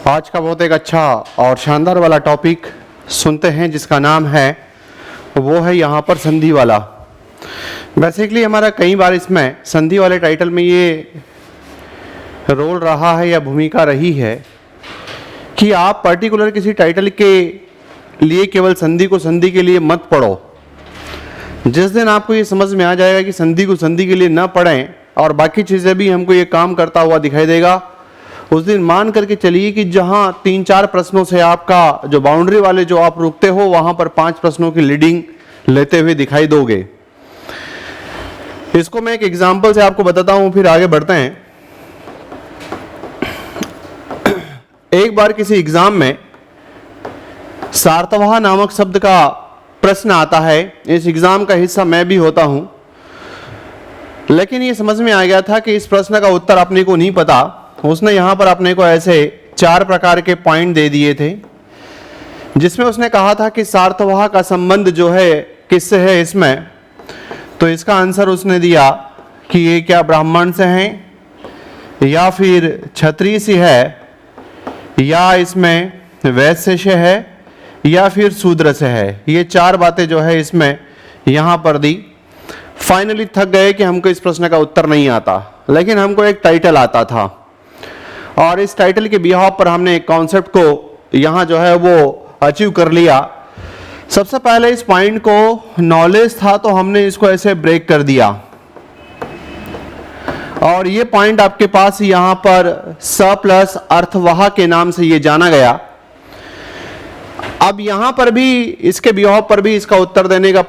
आज का बहुत एक अच्छा और शानदार वाला टॉपिक सुनते हैं जिसका नाम है वो है यहाँ पर संधि वाला। बेसिकली हमारा कई बार इसमें संधि वाले टाइटल में ये रोल रहा है या भूमिका रही है कि आप पर्टिकुलर किसी टाइटल के लिए केवल संधि को संधि के लिए मत पढ़ो। जिस दिन आपको ये समझ में आ जाएगा कि संधि को संधि के लिए ना पढ़ें और बाकी चीज़ें भी हमको ये काम करता हुआ दिखाई देगा, उस दिन मान करके चलिए कि जहां 3-4 प्रश्नों से आपका जो बाउंड्री वाले जो आप रुकते हो वहां पर 5 प्रश्नों की लीडिंग लेते हुए दिखाई दोगे। इसको मैं एक एग्जांपल से आपको बताता हूं, फिर आगे बढ़ते हैं। एक बार किसी एग्जाम में सार्ववाह नामक शब्द का प्रश्न आता है। इस एग्जाम का हिस्सा मैं भी होता हूं, लेकिन ये समझ में आ गया था कि इस प्रश्न का उत्तर अपने को नहीं पता। उसने यहाँ पर अपने को ऐसे 4 प्रकार के पॉइंट दे दिए थे, जिसमें उसने कहा था कि सार्ववाह का संबंध जो है किससे है इसमें। तो इसका आंसर उसने दिया कि ये क्या ब्राह्मण से हैं, या फिर क्षत्रिय से है, या इसमें वैश्य से है, या फिर शूद्र से है। ये 4 बातें जो है इसमें यहाँ पर दी। फाइनली थक गए कि हमको इस प्रश्न का उत्तर नहीं आता, लेकिन हमको एक टाइटल आता था और इस टाइटल के बिहाव पर हमने एक कॉन्सेप्ट को यहाँ जो है वो अचीव कर लिया। सबसे पहले इस पॉइंट को नॉलेज था तो हमने इसको ऐसे ब्रेक कर दिया और ये पॉइंट आपके पास यहाँ पर स प्लस अर्थवाह के नाम से ये जाना गया। अब यहाँ पर भी इसके बिहाव पर भी इसका उत्तर देने का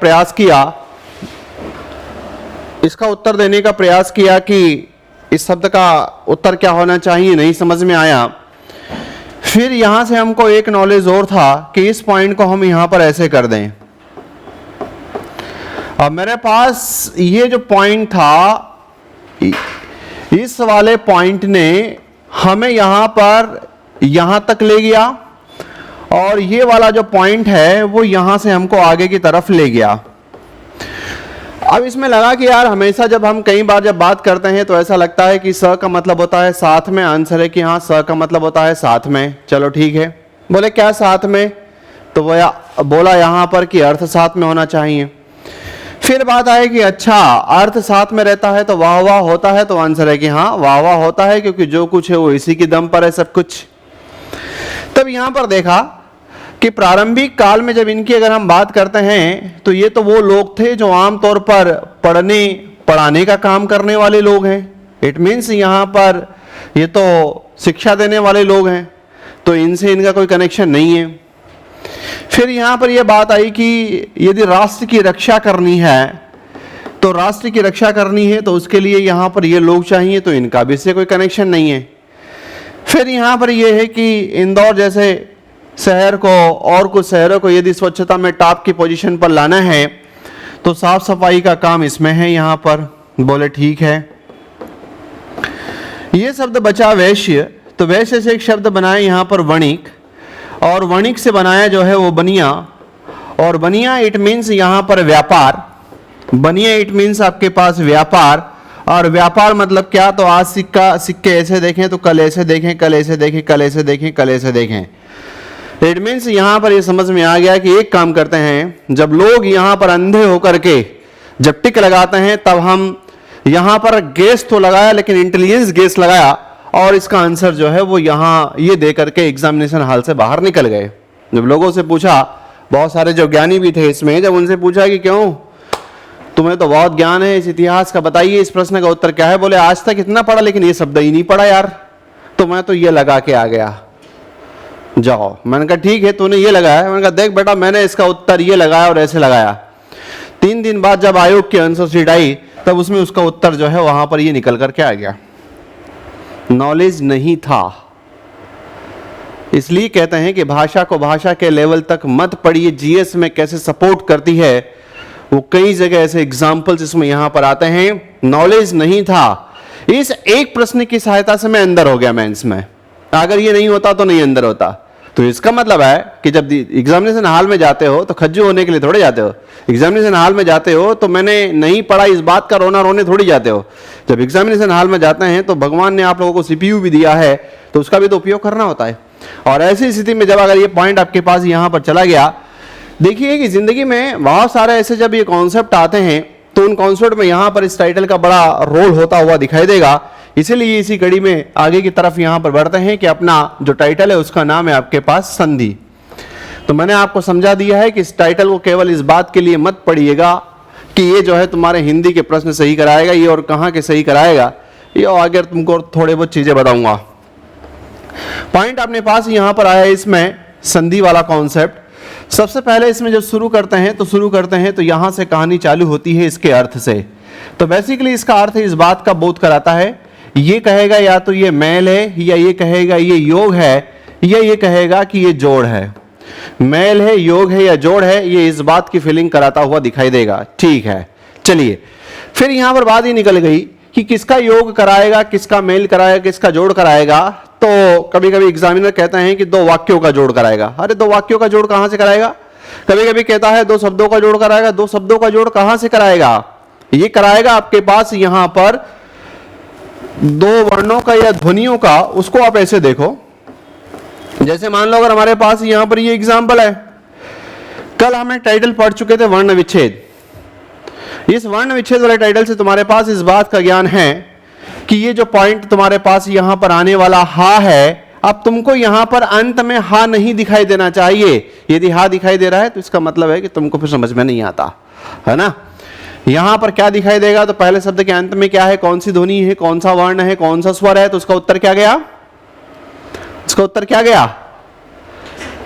प्रयास किया कि इस शब्द का उत्तर क्या होना चाहिए, नहीं समझ में आया। फिर यहां से हमको एक नॉलेज और था कि इस पॉइंट को हम यहां पर ऐसे कर दें। अब मेरे पास ये जो पॉइंट था, इस वाले पॉइंट ने हमें यहां पर यहां तक ले गया और ये वाला जो पॉइंट है वो यहां से हमको आगे की तरफ ले गया। अब इसमें लगा कि यार हमेशा जब हम कई बार जब बात करते हैं तो ऐसा लगता है कि स का मतलब होता है साथ में। आंसर है कि हाँ, स का मतलब होता है साथ में। चलो ठीक है, बोले क्या साथ में, तो वो बोला यहाँ पर कि अर्थ साथ में होना चाहिए। फिर बात आए कि अच्छा अर्थ साथ में रहता है तो वाह वाह होता है, तो आंसर है कि हाँ वाह वाह होता है, क्योंकि जो कुछ है वो इसी की दम पर है सब कुछ। तब यहाँ पर देखा कि प्रारंभिक काल में जब इनकी अगर हम बात करते हैं तो ये तो वो लोग थे जो आमतौर पर पढ़ाने का काम करने वाले लोग हैं। इट मीन्स यहाँ पर ये तो शिक्षा देने वाले लोग हैं, तो इनसे इनका कोई कनेक्शन नहीं है। फिर यहाँ पर यह बात आई कि यदि राष्ट्र की रक्षा करनी है तो राष्ट्र की रक्षा करनी है तो उसके लिए यहाँ पर ये लोग चाहिए, तो इनका भी इससे कोई कनेक्शन नहीं है। फिर यहाँ पर यह है कि इंदौर जैसे शहर को और कुछ शहरों को यदि स्वच्छता में टॉप की पोजीशन पर लाना है तो साफ सफाई का काम इसमें है यहाँ पर। बोले ठीक है। ये शब्द बचा वैश्य, तो वैश्य से एक शब्द बनाए यहाँ पर वणिक, और वणिक से बनाया जो है वो बनिया, और बनिया इट मीन्स यहाँ पर व्यापार। बनिया इट मीन्स आपके पास व्यापार, और व्यापार मतलब क्या, तो आज सिक्के ऐसे देखें तो कल ऐसे देखें, कल ऐसे देखें, कल ऐसे देखें, कल ऐसे देखें। इट मीन्स यहाँ पर ये समझ में आ गया कि एक काम करते हैं, जब लोग यहाँ पर अंधे होकर के जब टिक लगाते हैं तब हम यहाँ पर गैस तो लगाया लेकिन इंटेलिजेंस गैस लगाया, और इसका आंसर जो है वो यहाँ ये दे करके एग्जामिनेशन हॉल से बाहर निकल गए। जब लोगों से पूछा, बहुत सारे जो ज्ञानी भी थे इसमें, जब उनसे पूछा कि क्यों तुम्हें तो बहुत ज्ञान है इस इतिहास का, बताइए इस प्रश्न का उत्तर क्या है। बोले आज तक इतना पढ़ा लेकिन ये शब्द ही नहीं पढ़ा यार, तो मैं तो ये लगा के आ गया। जाओ, मैंने कहा ठीक है तूने ये लगाया। मैंने कहा देख बेटा मैंने इसका उत्तर ये लगाया और ऐसे लगाया। 3 दिन बाद जब आयोग की आंसर शीट आई तब उसमें उसका उत्तर जो है वहां पर ये निकल करके आ गया। नॉलेज नहीं था। इसलिए कहते हैं कि भाषा को भाषा के लेवल तक मत पढ़िए, जीएस में कैसे सपोर्ट करती है वो कई जगह ऐसे एग्जाम्पल्स इसमें यहां पर आते हैं। नॉलेज नहीं था, इस एक प्रश्न की सहायता से मैं अंदर हो गया मेंस में। अगर ये नहीं होता तो नहीं अंदर होता। तो इसका मतलब है कि जब एग्जामिनेशन हॉल में जाते हो तो खज्जू होने के लिए थोड़े जाते हो। एग्जामिनेशन हॉल में जाते हो तो मैंने नहीं पढ़ा इस बात का रोना रोने थोड़ी जाते हो। जब एग्जामिनेशन हॉल में जाते हैं तो भगवान ने आप लोगों को सीपीयू भी दिया है तो उसका भी तो उपयोग करना होता है। और ऐसी स्थिति में जब अगर ये पॉइंट आपके पास यहां पर चला गया, देखिए कि जिंदगी में बहुत सारे ऐसे जब ये कॉन्सेप्ट आते हैं तो उन कॉन्सेप्ट में यहां पर इस टाइटल का बड़ा रोल होता हुआ दिखाई देगा। इसीलिए इसी कड़ी में आगे की तरफ यहां पर बढ़ते हैं कि अपना जो टाइटल है उसका नाम है आपके पास संधि। तो मैंने आपको समझा दिया है कि इस टाइटल को केवल इस बात के लिए मत पढ़िएगा कि ये जो है तुम्हारे हिंदी के प्रश्न सही कराएगा ये और कहाँ के सही कराएगा, ये आगे तुमको थोड़े बहुत चीजें बताऊंगा। पॉइंट अपने पास यहां पर आया इसमें संधि वाला कॉन्सेप्ट। सबसे पहले इसमें जब शुरू करते हैं तो यहां से कहानी चालू होती है इसके अर्थ से। तो बेसिकली इसका अर्थ इस बात का बोध कराता है, ये कहेगा या तो ये मेल है, या ये कहेगा ये योग है, या ये कहेगा कि ये जोड़ है। मेल है, योग है या जोड़ है, ये इस बात की फीलिंग कराता हुआ दिखाई देगा। ठीक है, चलिए फिर यहां पर बात ही निकल गई कि किसका योग कराएगा, किसका मेल कराएगा, किसका जोड़ कराएगा। तो कभी कभी एग्जामिनर कहते हैं कि दो वाक्यों का जोड़ कराएगा। अरे दो वाक्यों का जोड़ कहां से कराएगा? कभी कभी कहता है दो शब्दों का जोड़ कराएगा। दो शब्दों का जोड़ कहां से कराएगा? ये कराएगा आपके पास यहां पर दो वर्णों का या ध्वनियों का। उसको आप ऐसे देखो, जैसे मान लो अगर हमारे पास यहां पर ये एग्जाम्पल है, कल हम एक टाइटल पढ़ चुके थे वर्ण विच्छेद। इस वर्ण विच्छेद वाले टाइटल से तुम्हारे पास इस बात का ज्ञान है कि ये जो पॉइंट तुम्हारे पास यहां पर आने वाला हा है, अब तुमको यहां पर अंत में हा नहीं दिखाई देना चाहिए। यदि हा दिखाई दे रहा है तो इसका मतलब है कि तुमको फिर समझ में नहीं आता, है ना। यहां पर क्या दिखाई देगा? तो पहले शब्द के अंत में क्या है, कौन सी ध्वनि है, कौन सा वर्ण है, कौन सा स्वर है। तो उसका उत्तर क्या गया? इसका उत्तर क्या गया?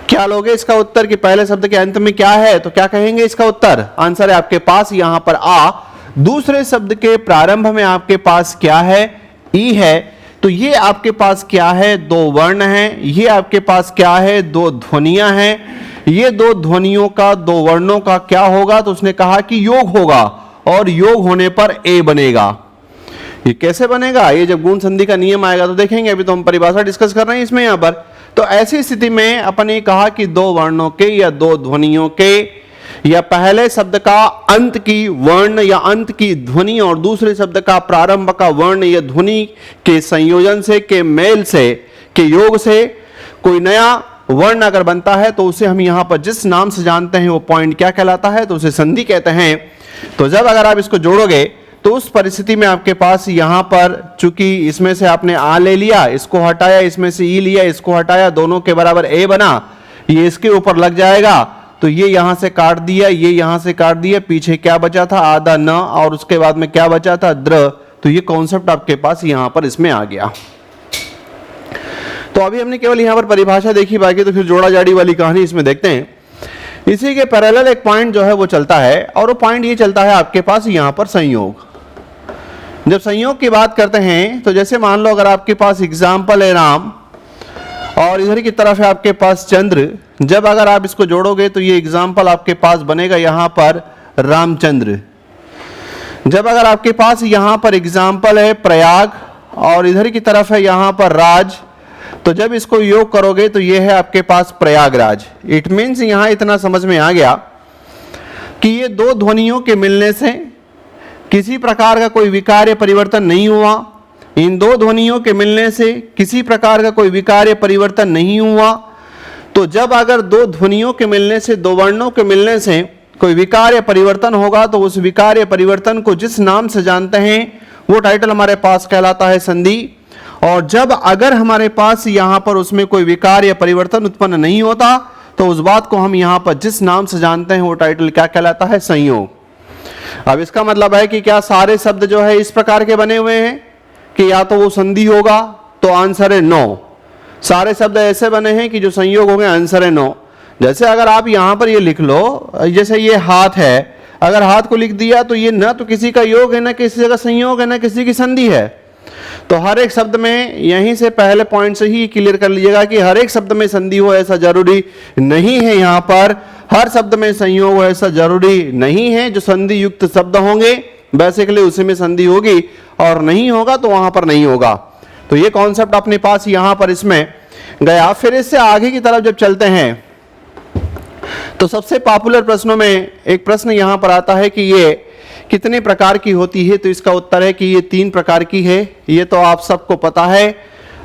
क्या लोगे इसका उत्तर कि पहले शब्द के अंत में क्या है? तो क्या कहेंगे इसका उत्तर? आंसर है आपके पास यहां पर आ। दूसरे शब्द के प्रारंभ में आपके पास क्या है? ई है। तो ये आपके पास क्या है? दो वर्ण हैं। ये आपके पास क्या है? दो ध्वनियां हैं। ये दो ध्वनियों का, दो वर्णों का क्या होगा? तो उसने कहा कि योग होगा, और योग होने पर ए बनेगा। ये कैसे बनेगा? ये जब गुण संधि का नियम आएगा तो देखेंगे। अभी तो हम परिभाषा डिस्कस कर रहे हैं इसमें यहां पर। तो ऐसी स्थिति में अपन ने कहा कि दो वर्णों के या दो ध्वनियों के, या पहले शब्द का अंत की वर्ण या अंत की ध्वनि और दूसरे शब्द का प्रारंभ का वर्ण या ध्वनि के संयोजन से, के मेल से, के योग से कोई नया वर्ण अगर बनता है तो उसे हम यहां पर जिस नाम से जानते हैं वो पॉइंट क्या कहलाता है? तो उसे संधि कहते हैं। तो जब अगर आप इसको जोड़ोगे तो उस परिस्थिति में आपके पास यहां पर, चूंकि इसमें से आपने आ ले लिया, इसको हटाया, इसमें से ई लिया, इसको हटाया, दोनों के बराबर ए बना, ये इसके ऊपर लग जाएगा। तो ये यहां से काट दिया, ये यहां से काट दिया, पीछे क्या बचा था? आधा न, और उसके बाद में क्या बचा था? द्र। तो ये कॉन्सेप्ट आपके पास यहां पर इसमें आ गया। तो अभी हमने केवल यहां पर परिभाषा देखी, बाकी तो फिर जोड़ा जाड़ी वाली कहानी इसमें देखते हैं। इसी के पैरेलल एक पॉइंट जो है वो चलता है, और वो पॉइंट ये चलता है आपके पास यहां पर संयोग। जब संयोग की बात करते हैं तो जैसे मान लो अगर आपके पास एग्जाम्पल है राम, और इधर की तरफ है आपके पास चंद्र। जब अगर आप इसको जोड़ोगे तो ये एग्जाम्पल आपके पास बनेगा यहां पर रामचंद्र। जब अगर आपके पास यहां पर एग्जाम्पल है प्रयाग, और इधर की तरफ है यहां पर राज, तो जब इसको योग करोगे तो ये है आपके पास प्रयागराज। इट मीन्स यहां इतना समझ में आ गया कि ये दो ध्वनियों के मिलने से किसी प्रकार का कोई विकार्य परिवर्तन नहीं हुआ। इन दो ध्वनियों के मिलने से किसी प्रकार का कोई विकार्य परिवर्तन नहीं हुआ। तो जब अगर दो ध्वनियों के मिलने से, दो वर्णों के मिलने से कोई विकार्य परिवर्तन होगा तो उस विकार्य परिवर्तन को जिस नाम से जानते हैं वो टाइटल हमारे पास कहलाता है संधि। और जब अगर हमारे पास यहां पर उसमें कोई विकार्य परिवर्तन उत्पन्न नहीं होता तो उस बात को हम यहां पर जिस नाम से जानते हैं वो टाइटल क्या कहलाता है? संयोग। अब इसका मतलब है कि क्या सारे शब्द जो है इस प्रकार के बने हुए हैं कि या तो वो संधि होगा? तो आंसर है नो। सारे शब्द ऐसे बने हैं कि जो संयोग हो गए? आंसर है नो। जैसे अगर आप यहां पर ये लिख लो, जैसे ये हाथ है, अगर हाथ को लिख दिया तो ये न तो किसी का योग है, न किसी जगह संयोग है, न किसी की संधि है। तो हर एक शब्द में, यहीं से पहले पॉइंट से ही क्लियर कर लीजिएगा कि हर एक शब्द में संधि हो ऐसा जरूरी नहीं है। यहां पर हर शब्द में संयोग हो ऐसा जरूरी नहीं है। जो संधि युक्त शब्द होंगे बेसिकली उसी में संधि होगी, और नहीं होगा तो वहां पर नहीं होगा। तो ये कॉन्सेप्ट अपने पास यहां पर इसमें गया। फिर इससे आगे की तरफ जब चलते हैं तो सबसे पॉपुलर प्रश्नों में एक प्रश्न यहां पर आता है कि ये कितने प्रकार की होती है? तो इसका उत्तर है कि ये 3 प्रकार की है। ये तो आप सबको पता है।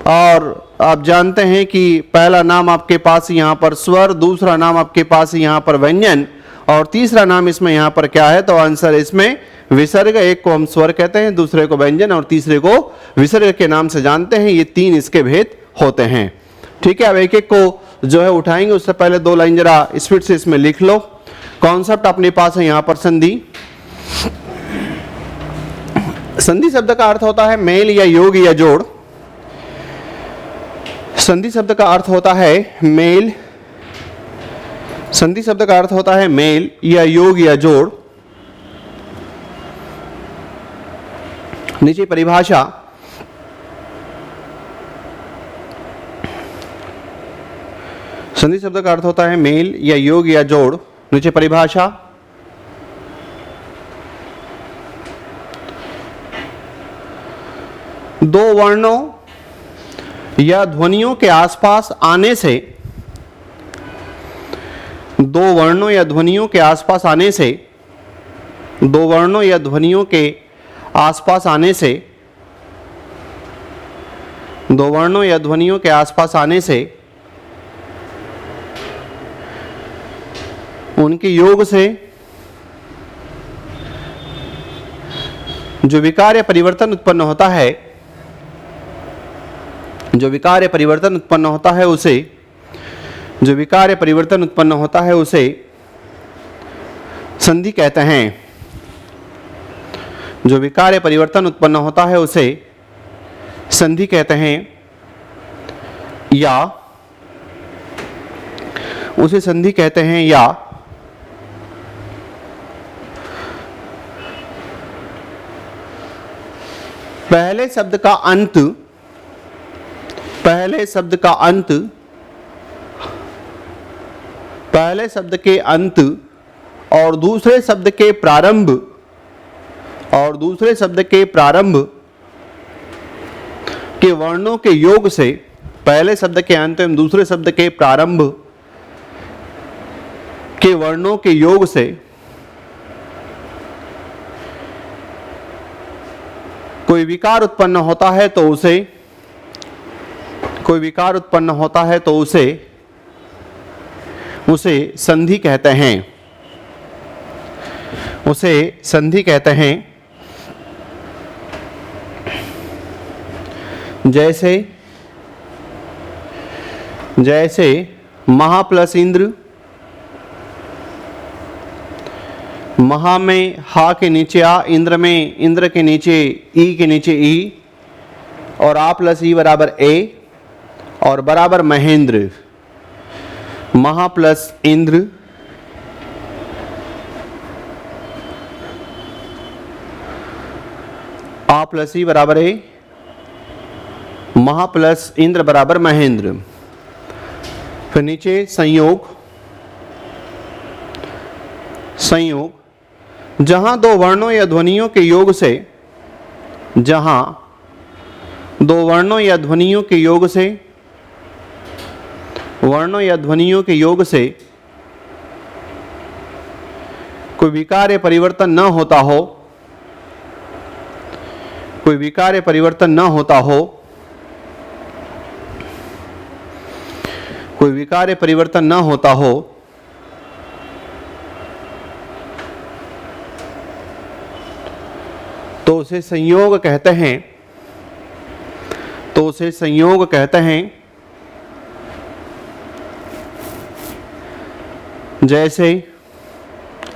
और आप जानते हैं कि पहला नाम आपके पास यहाँ पर स्वर, दूसरा नाम आपके पास यहाँ पर व्यंजन और तीसरा नाम इसमें यहाँ पर क्या है, तो आंसर इसमें विसर्ग। एक को हम स्वर कहते हैं, दूसरे को व्यंजन और तीसरे को विसर्ग के नाम से जानते हैं। ये 3 इसके भेद होते हैं। ठीक है, अब एक एक को जो है उठाएंगे, उससे पहले 2 लाइन जरा स्पीड से इसमें लिख लो। कॉन्सेप्ट अपने पास है यहाँ पर संधि। संधि शब्द का अर्थ होता है मेल या योग या जोड़। संधि शब्द का अर्थ होता है मेल, संधि शब्द का अर्थ होता है मेल या योग या जोड़। नीचे परिभाषा, संधि शब्द का अर्थ होता है मेल या योग या जोड़। नीचे परिभाषा, दो वर्णों या ध्वनियों के आसपास आने से, दो वर्णों या ध्वनियों के आसपास आने से, दो वर्णों या ध्वनियों के आसपास आने से, दो वर्णों या ध्वनियों के आसपास आने से उनके योग से जो विकार या परिवर्तन उत्पन्न होता है, जो विकार या परिवर्तन उत्पन्न होता है उसे, जो विकार या परिवर्तन उत्पन्न होता है उसे संधि कहते हैं। जो विकार या परिवर्तन उत्पन्न होता है उसे संधि कहते हैं, या उसे संधि कहते हैं, या पहले शब्द का अंत, पहले शब्द का अंत, पहले शब्द के अंत और दूसरे शब्द के प्रारंभ, और दूसरे शब्द के प्रारंभ के वर्णों के योग से, पहले शब्द के अंत एवं दूसरे शब्द के प्रारंभ के वर्णों के योग से कोई विकार उत्पन्न होता है तो उसे, कोई विकार उत्पन्न होता है तो उसे संधि कहते हैं, उसे संधि कहते हैं। जैसे, जैसे महा प्लस इंद्र, महा में हा के नीचे आ, इंद्र में इंद्र के नीचे ई के नीचे ई, और आ प्लस ई बराबर ए, और बराबर महेंद्र। महा प्लस इंद्र, आ प्लस ई बराबर ए, महा प्लस इंद्र बराबर महेंद्र। फिर नीचे संयोग, संयोग जहां दो वर्णों या ध्वनियों के योग से, जहां दो वर्णों या ध्वनियों के योग से, वर्णों या ध्वनियों के योग से कोई विकार या परिवर्तन न होता हो, कोई विकार या परिवर्तन न होता हो, कोई विकार या परिवर्तन न होता हो, तो उसे संयोग कहते हैं, तो उसे संयोग कहते हैं। जैसे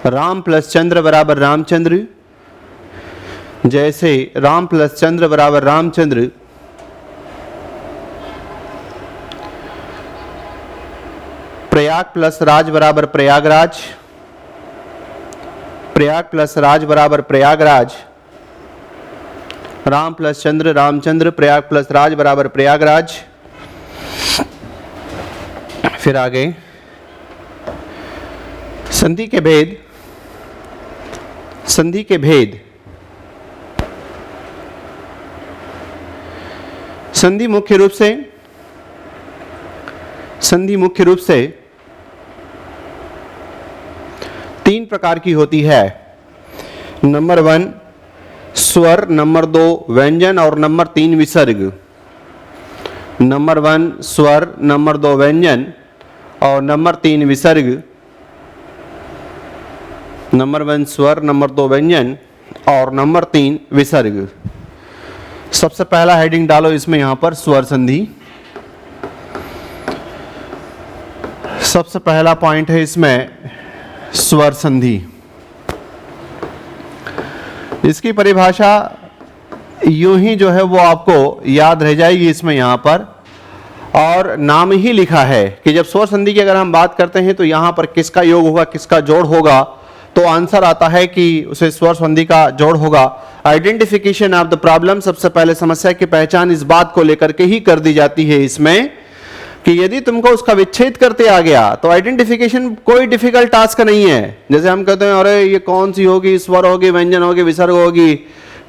राम प्लस चंद्र बराबर रामचंद्र, जैसे राम प्लस चंद्र बराबर रामचंद्र, प्रयाग प्लस राज बराबर प्रयागराज, प्रयाग प्लस राज बराबर प्रयागराज, राम प्लस चंद्र रामचंद्र, प्रयाग प्लस राज बराबर प्रयागराज। फिर आगे संधि के भेद, संधि के भेद। संधि मुख्य रूप से, संधि मुख्य रूप से 3 प्रकार की होती है। नंबर 1 स्वर, नंबर 2 व्यंजन और नंबर 3 विसर्ग। नंबर 1 स्वर, नंबर 2 व्यंजन और नंबर 3 विसर्ग। नंबर 1 स्वर, नंबर 2 व्यंजन और नंबर 3 विसर्ग। सबसे पहला हेडिंग डालो इसमें यहां पर स्वर संधि। सबसे पहला पॉइंट है इसमें स्वर संधि। इसकी परिभाषा यूं ही जो है वो आपको याद रह जाएगी इसमें यहां पर, और नाम ही लिखा है कि जब स्वर संधि की अगर हम बात करते हैं तो यहां पर किसका योग होगा, किसका जोड़ होगा, तो आंसर आता है कि उसे स्वर संधि का जोड़ होगा। आइडेंटिफिकेशन ऑफ द प्रॉब्लम, सबसे पहले समस्या की पहचान इस बात को लेकर के ही कर दी जाती है इसमें कि यदि तुमको उसका विच्छेद करते आ गया तो आइडेंटिफिकेशन कोई डिफिकल्ट टास्क नहीं है। जैसे हम कहते हैं अरे ये कौन सी होगी, स्वर होगी, व्यंजन होगी, विसर्ग होगी,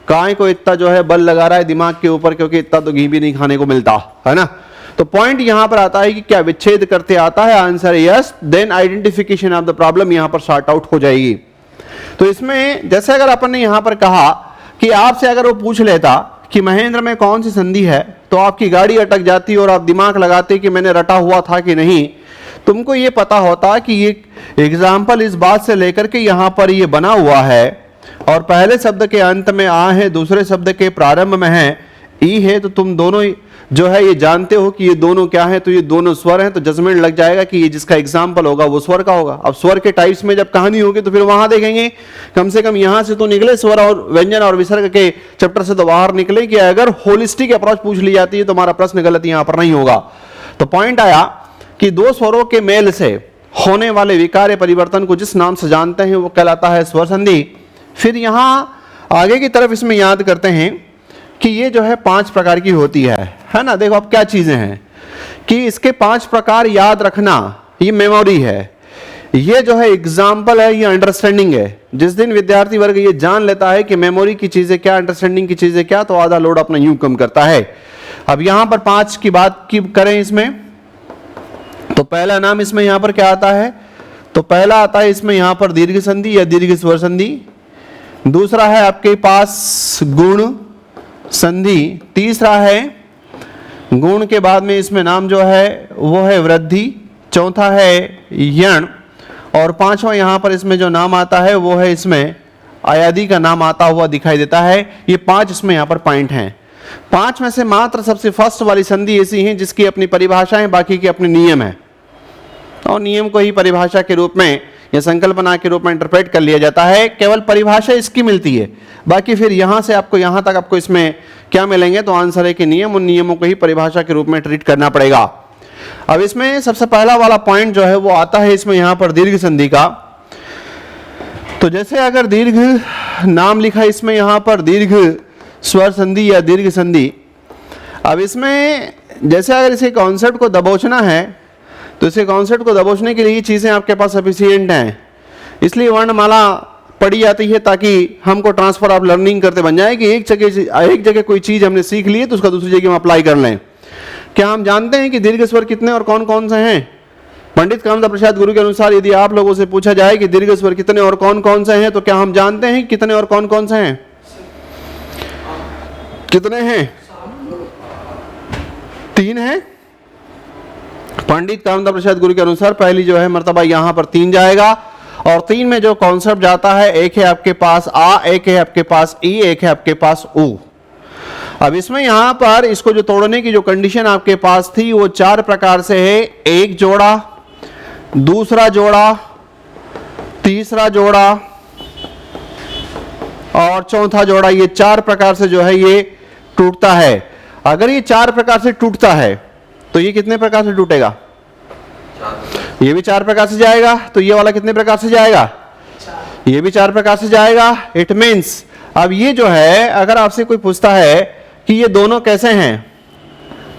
काय को इतना जो है बल लगा रहा है दिमाग के ऊपर, क्योंकि इतना तो घी भी नहीं खाने को मिलता है ना। तो पॉइंट यहां पर आता है कि क्या विच्छेद करते आता है, answer yes, then identification of the problem यहां पर सॉर्ट आउट हो जाएगी। तो इसमें जैसे अगर अपन ने यहां पर कहा कि आपसे अगर वो पूछ लेता कि महेंद्र में कौन सी संधि है, तो आपकी गाड़ी अटक जाती और आप दिमाग लगाते कि मैंने रटा हुआ था कि नहीं। तुमको ये पता होता कि ये एग्जाम्पल इस बात से लेकर के यहां पर ये बना हुआ है और पहले शब्द के अंत में आ है, दूसरे शब्द के प्रारंभ में है ई है, तो तुम दोनों जो है ये जानते हो कि ये दोनों क्या है, तो ये दोनों स्वर हैं, तो जजमेंट लग जाएगा कि ये जिसका एग्जाम्पल होगा वो स्वर का होगा। अब स्वर के टाइप्स में जब कहानी होगी तो फिर वहां देखेंगे, कम से कम यहां से तो निकले स्वर और व्यंजन और विसर्ग के चैप्टर से तो बाहर निकले कि अगर होलिस्टिक अप्रोच पूछ ली जाती है तो हमारा प्रश्न गलत यहां पर नहीं होगा। तो पॉइंट आया कि दो स्वरों के मेल से होने वाले विकार्य परिवर्तन को जिस नाम से जानते हैं वो कहलाता है स्वर संधि। फिर यहां आगे की तरफ इसमें याद करते हैं कि ये जो है 5 प्रकार की होती है ना। देखो अब क्या चीजें हैं कि इसके 5 प्रकार याद रखना, ये मेमोरी है, ये जो है एग्जाम्पल है, ये अंडरस्टैंडिंग है। जिस दिन विद्यार्थी वर्ग ये जान लेता है कि मेमोरी की चीजें क्या, अंडरस्टैंडिंग की चीजें क्या, तो आधा लोड अपना यूं कम करता है। अब यहां पर 5 की बात की करें इसमें, तो पहला नाम इसमें यहां पर क्या आता है, तो पहला आता है इसमें यहां पर दीर्घ संधि या दीर्घ स्वर संधि। दूसरा है आपके पास गुण संधि। तीसरा है गुण के बाद में इसमें नाम जो है वो है वृद्धि। चौथा है यण और पांचवा यहां पर इसमें जो नाम आता है वो है इसमें आयादी का नाम आता हुआ दिखाई देता है। ये 5 इसमें यहां पर पॉइंट हैं। 5 में से मात्र सबसे फर्स्ट वाली संधि ऐसी है जिसकी अपनी परिभाषा है, बाकी के अपने नियम है, और नियम को ही परिभाषा के रूप में या संकल्पना के रूप में इंटरप्रेट कर लिया जाता है। केवल परिभाषा इसकी मिलती है, बाकी फिर यहां से आपको यहां तक आपको इसमें क्या मिलेंगे, तो आंसर है कि नियम, उन नियमों को ही परिभाषा के रूप में ट्रीट करना पड़ेगा। अब इसमें सबसे पहला वाला पॉइंट जो है वो आता है इसमें यहां पर दीर्घ संधि का। तो जैसे अगर दीर्घ नाम लिखा इसमें यहां पर दीर्घ स्वर संधि या दीर्घ संधि। अब इसमें जैसे अगर इसे कॉन्सेप्ट को दबोचना है तो इसे कॉन्सेप्ट को दबोचने के लिए चीजें आपके पास सफिशिएंट हैं, इसलिए वर्णमाला पढ़ी जाती है ताकि हमको ट्रांसफर ऑफ लर्निंग करते बन जाए कि एक जगह कोई चीज हमने सीख ली है तो उसका दूसरी जगह हम अप्लाई कर लें। क्या हम जानते हैं कि दीर्घ स्वर कितने और कौन कौन से हैं? पंडित कामदा प्रसाद गुरु के अनुसार यदि आप लोगों से पूछा जाए कि दीर्घ स्वर कितने और कौन कौन से हैं, तो क्या हम जानते हैं कितने और कौन कौन से हैं? कितने हैं? 3 हैं। पंडित कामदा प्रसाद गुरु के अनुसार पहली जो है मर्तबा यहां पर 3 जाएगा, और 3 में जो कॉन्सेप्ट जाता है, एक है आपके पास आ, एक है आपके पास ई, एक है आपके पास ऊ। अब इसमें यहां पर इसको जो तोड़ने की जो कंडीशन आपके पास थी वो 4 प्रकार से है। एक जोड़ा, दूसरा जोड़ा, तीसरा जोड़ा और चौथा जोड़ा, ये 4 प्रकार से जो है ये टूटता है। अगर ये 4 प्रकार से टूटता है तो ये कितने प्रकार से टूटेगा? ये भी 4 प्रकार से जाएगा। तो ये वाला कितने प्रकार से जाएगा? ये भी 4 प्रकार से जाएगा। इट मीन्स अब ये जो है अगर आपसे कोई पूछता है कि ये दोनों कैसे हैं,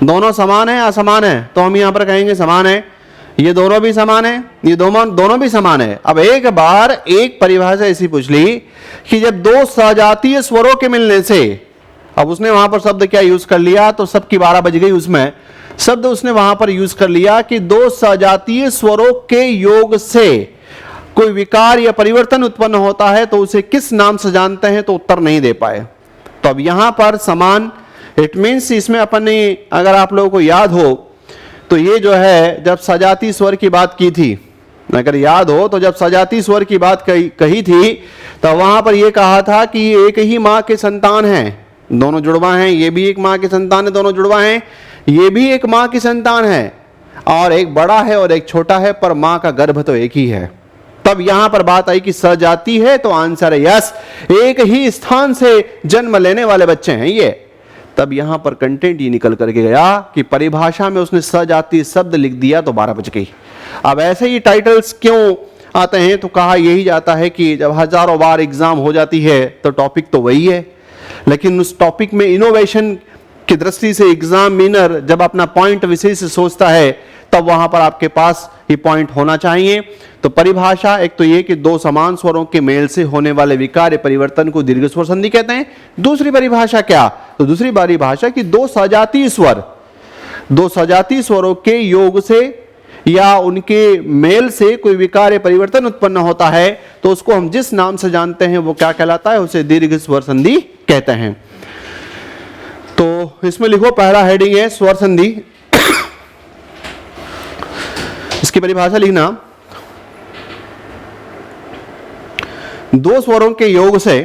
दोनों समान है असमान है, तो हम यहां पर कहेंगे समान है। ये दोनों भी समान है, ये दोनों भी समान है। अब एक बार एक परिभाषा ऐसी पूछ ली कि जब 2 सजातीय स्वरों के मिलने से, अब उसने वहां पर शब्द क्या यूज कर लिया, तो सबकी 12 बज गई। उसमें शब्द उसने वहां पर यूज कर लिया कि 2 सजातीय स्वरों के योग से कोई विकार या परिवर्तन उत्पन्न होता है तो उसे किस नाम से जानते हैं, तो उत्तर नहीं दे पाए। तो अब यहां पर समान इट मीन्स इसमें अपन ने, अगर आप लोगों को याद हो तो ये जो है जब सजाती स्वर की बात की थी, अगर याद हो तो जब सजाती स्वर की बात कही थी तो वहां पर यह कहा था कि एक ही मां के संतान हैं, दोनों जुड़वा हैं, ये भी एक मां के संतान है, दोनों जुड़वा हैं, ये भी एक मां की संतान है, और एक बड़ा है और एक छोटा है, पर मां का गर्भ तो एक ही है। तब यहां पर बात आई कि सजाती है, तो आंसर है यस, एक ही स्थान से जन्म लेने वाले बच्चे हैं ये। तब यहां पर कंटेंट ये निकल करके गया कि परिभाषा में उसने सजाती शब्द लिख दिया तो 12 बज गई। अब ऐसे ही टाइटल्स क्यों आते हैं, तो कहा यही जाता है कि जब हजारों बार एग्जाम हो जाती है तो टॉपिक तो वही है, लेकिन उस टॉपिक में इनोवेशन की दृष्टि से एग्जामिनर जब अपना पॉइंट विशेष सोचता है तब वहां पर आपके पास ये पॉइंट होना चाहिए। तो परिभाषा एक तो ये कि दो समान स्वरों के मेल से होने वाले विकार्य परिवर्तन को दीर्घ स्वर संधि कहते हैं। दूसरी परिभाषा क्या, तो दूसरी परिभाषा कि दो सजातीय स्वरों के योग से या उनके मेल से कोई विकार्य परिवर्तन उत्पन्न होता है तो उसको हम जिस नाम से जानते हैं वो क्या कहलाता है, उसे दीर्घ स्वर संधि कहते हैं। तो इसमें लिखो, पहला हेडिंग है स्वर संधि, इसकी परिभाषा लिखना, दो स्वरों के योग से,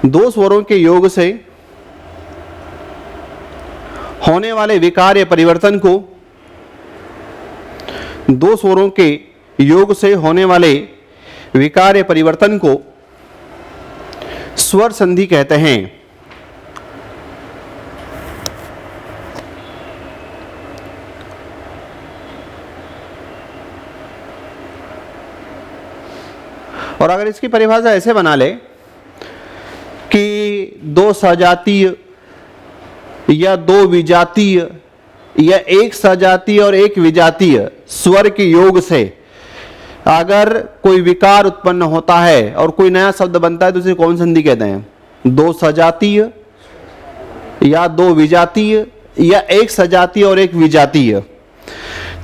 दो स्वरों के योग से होने वाले विकार्य परिवर्तन को, दो स्वरों के योग से होने वाले विकार्य परिवर्तन को स्वर संधि कहते हैं। और अगर इसकी परिभाषा ऐसे बना ले कि दो सजातीय या दो विजातीय या एक सजातीय और एक विजातीय स्वर के योग से अगर कोई विकार उत्पन्न होता है और कोई नया शब्द बनता है तो उसे कौन संधि कहते हैं, दो सजातीय या दो विजातीय या एक सजातीय और एक विजातीय।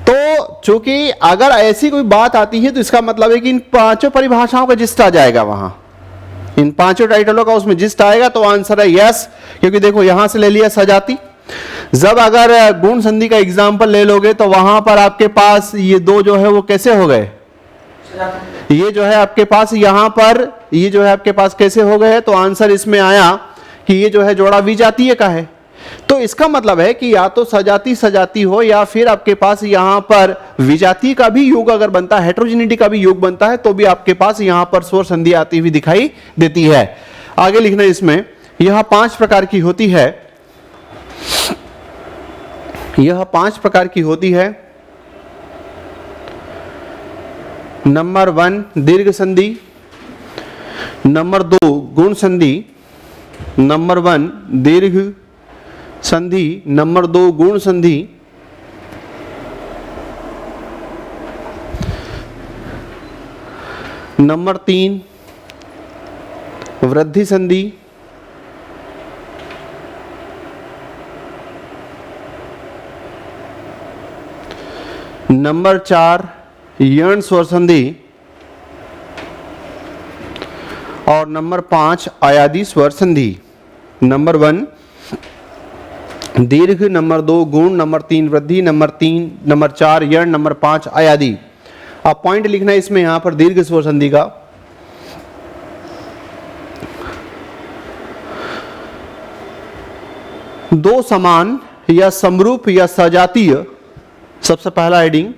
तो चूंकि अगर ऐसी कोई बात आती है तो इसका मतलब है कि इन पांचों परिभाषाओं का जिस्ट आ जाएगा वहां, इन पांचों टाइटलों का उसमें जिस्ट आएगा, तो आंसर है यस। क्योंकि देखो यहां से ले लिया सजाती, जब अगर गुण संधि का एग्जाम्पल ले लोगे तो वहां पर आपके पास ये दो जो है वो कैसे हो गए, ये जो है आपके पास यहां पर ये जो है आपके पास कैसे हो गए, तो आंसर इसमें आया कि ये जो है जोड़ा विजातीय का है। तो इसका मतलब है कि या तो सजाती सजाती हो या फिर आपके पास यहां पर विजातीय का भी योग अगर बनता है, हेट्रोजेनिटी का भी योग बनता है, तो भी आपके पास यहां पर स्वर संधि आती हुई दिखाई देती है। आगे लिखना इसमें, यह 5 प्रकार की होती है, यह 5 प्रकार की होती है। नंबर 1 दीर्घ संधि, नंबर 2 गुण संधि, नंबर 1 दीर्घ संधि, नंबर 2 गुण संधि, नंबर 3 वृद्धि संधि, नंबर 4 यण स्वर संधि और नंबर 5 अयादी स्वर संधि। नंबर 1 दीर्घ, नंबर 2 गुण, नंबर 3 वृद्धि, नंबर 4 यण, नंबर 5 अयादी। अब पॉइंट लिखना है इसमें यहां पर दीर्घ स्वर संधि का, दो समान या समरूप या सजातीय, सबसे पहला हेडिंग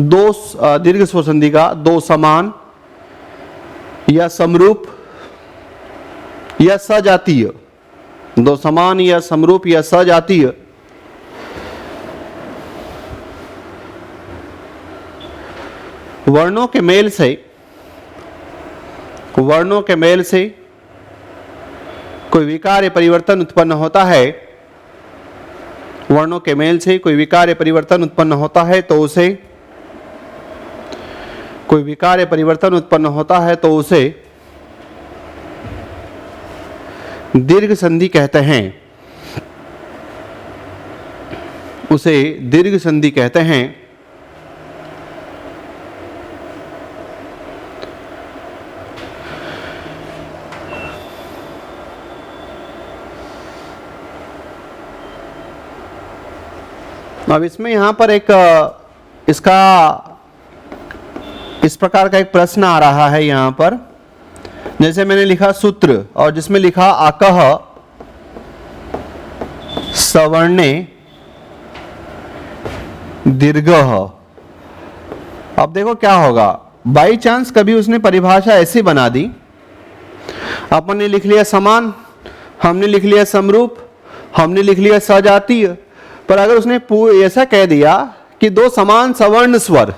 दो दीर्घ स्वर संधि का, दो समान या समरूप या सजातीय, दो समान या समरूप या सजातीय वर्णों के मेल से, वर्णों के मेल से कोई विकार्य परिवर्तन उत्पन्न होता है, वर्णों के मेल से कोई विकार्य परिवर्तन उत्पन्न होता है तो उसे, कोई विकार्य परिवर्तन उत्पन्न होता है तो उसे दीर्घ संधि कहते हैं, उसे दीर्घ संधि कहते हैं। अब इसमें यहां पर एक इसका इस प्रकार का एक प्रश्न आ रहा है यहां पर, जैसे मैंने लिखा सूत्र और जिसमें लिखा अकः सवर्णे दीर्घः। अब देखो क्या होगा, बाई चांस कभी उसने परिभाषा ऐसी बना दी, अपन ने लिख लिया समान, हमने लिख लिया समरूप, हमने लिख लिया सजातीय, पर अगर उसने ऐसा कह दिया कि दो समान सवर्ण स्वर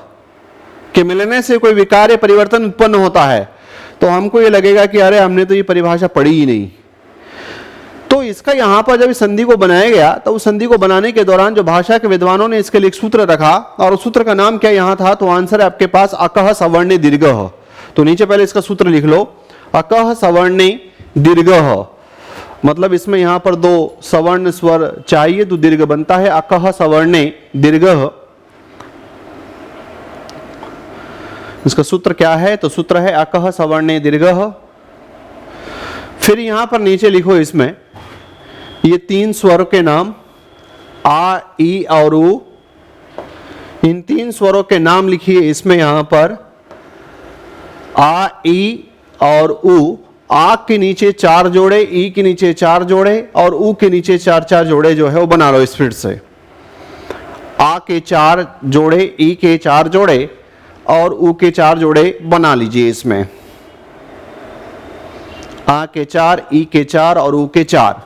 के मिलने से कोई विकार या परिवर्तन उत्पन्न होता है, तो हमको ये लगेगा कि अरे हमने तो ये परिभाषा पढ़ी ही नहीं। तो इसका यहां पर जब इस संधि को बनाया गया तो उस संधि को बनाने के दौरान जो भाषा के विद्वानों ने इसके लिए एक सूत्र रखा, और उस सूत्र का नाम क्या यहां था, तो आंसर है आपके पास अकः सवर्णे दीर्घः। तो नीचे पहले इसका सूत्र लिख लो, अकः सवर्णे दीर्घः, मतलब इसमें यहां पर दो सवर्ण स्वर चाहिए तो दीर्घ बनता है, अकः सवर्णे दीर्घः। इसका सूत्र क्या है, तो सूत्र है अकः सवर्णे दीर्घः। फिर यहां पर नीचे लिखो इसमें ये तीन स्वरों के नाम आ, ई और उ, इन तीन स्वरों के नाम लिखिए इसमें यहां पर आ, ई और उ। आ के नीचे 4 जोड़े, ई के नीचे 4 जोड़े और उ के नीचे 4 जोड़े जो है वो बना लो इस फिर से। आ के 4 जोड़े, ई के 4 जोड़े और उ के 4 जोड़े बना लीजिए इसमें। आ के 4, ई के 4 और उ के 4।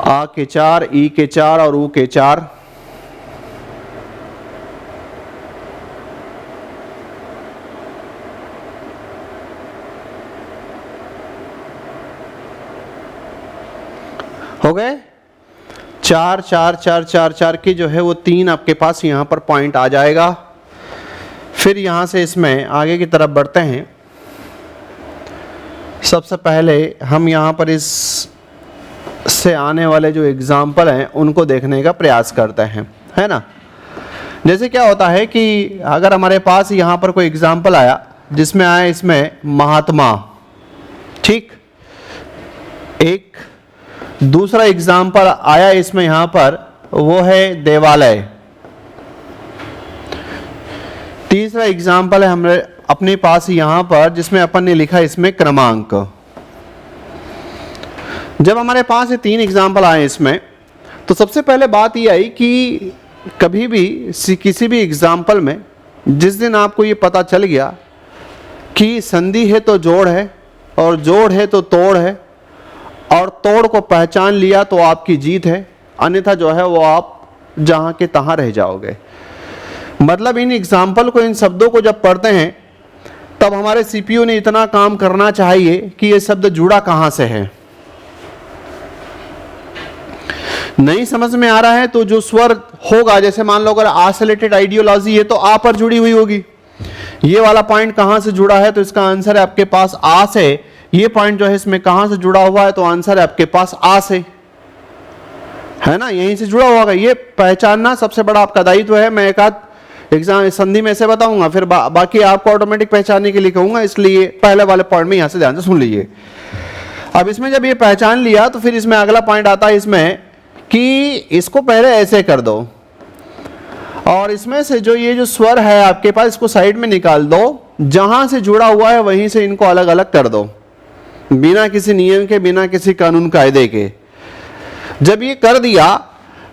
आ के 4, ई के 4 और उ के 4। हो गए 4 4 4 4 4 की जो है वो 3 आपके पास यहाँ पर पॉइंट आ जाएगा। फिर यहाँ से इसमें आगे की तरफ बढ़ते हैं। सबसे पहले हम यहाँ पर इस से आने वाले जो एग्जाम्पल हैं उनको देखने का प्रयास करते हैं, है ना। जैसे क्या होता है कि अगर हमारे पास यहाँ पर कोई एग्जाम्पल आया जिसमें आया इसमें महात्मा, ठीक, एक दूसरा एग्जाम्पल आया इसमें यहां पर वो है देवालय, तीसरा एग्जाम्पल है हमारे अपने पास यहां पर जिसमें अपन ने लिखा इसमें क्रमांक। जब हमारे पास ये 3 एग्जाम्पल आए इसमें, तो सबसे पहले बात ये आई कि कभी भी किसी भी एग्जाम्पल में जिस दिन आपको ये पता चल गया कि संधि है तो जोड़ है और जोड़ है तो तोड़ है और तोड़ को पहचान लिया तो आपकी जीत है, अन्यथा जो है वो आप जहां के तहां रह जाओगे। मतलब इन एग्जाम्पल को, इन शब्दों को जब पढ़ते हैं तब हमारे सीपीयू ने इतना काम करना चाहिए कि ये शब्द जुड़ा कहां से है। नहीं समझ में आ रहा है तो जो स्वर होगा, जैसे मान लो अगर आ से रिलेटेड आइडियोलॉजी है तो आ पर जुड़ी हुई होगी, ये वाला पॉइंट कहां से जुड़ा है, तो इसका आंसर है आपके पास आ से। ये पॉइंट जो है इसमें कहां से जुड़ा हुआ है, तो आंसर है आपके पास आ से, है ना, यहीं से जुड़ा हुआ होगा। ये पहचानना सबसे बड़ा आपका दायित्व है। मैं एक आध एग्जाम संधि में से बताऊंगा, फिर बाकी आपको ऑटोमेटिक पहचानने के लिए कहूंगा, इसलिए पहले वाले पॉइंट में यहां से ध्यान से सुन लीजिए। अब इसमें जब ये पहचान लिया तो फिर इसमें अगला पॉइंट आता है इसमें कि इसको पहले ऐसे कर दो और इसमें से जो ये जो स्वर है आपके पास इसको साइड में निकाल दो, जहां से जुड़ा हुआ है वहीं से इनको अलग अलग कर दो, बिना किसी नियम के, बिना किसी कानून कायदे के। जब ये कर दिया